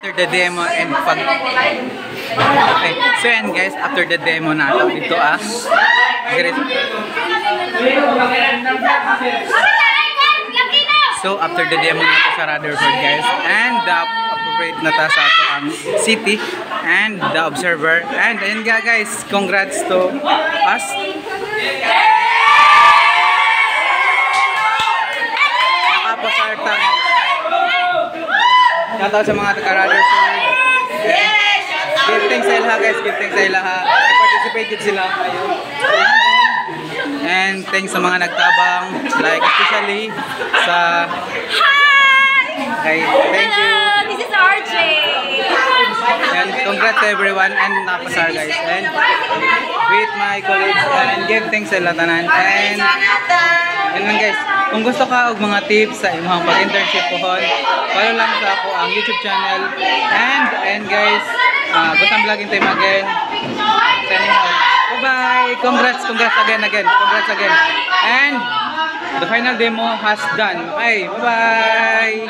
After the demo and pag... Okay. So yan guys, after the demo nato dito So after the demo nato sa Rutherford guys, and the appropriate na ta sa ato ang city and the observer, and ayun guys, congrats to us. Nakapasarta. Shoutout sa mga taga-Rutherford. Give thanks sa ilaha guys, give thanks sa ilaha. I-participated sila ngayon. And thanks sa mga nagtabang, like especially sa... Hi! Thank you! This is RJ! And congrats to everyone and napasar guys. And with my colleagues and give thanks sa latanan. And yun lang guys, kung gusto ka og mga tips sa imong pag-internship pohon, follow lang sa ako ang YouTube channel. And guys, Gusang Vlogging Time again. Signing out. Bye-bye! Congrats again. Congrats again. And the final demo has done. Okay, bye-bye!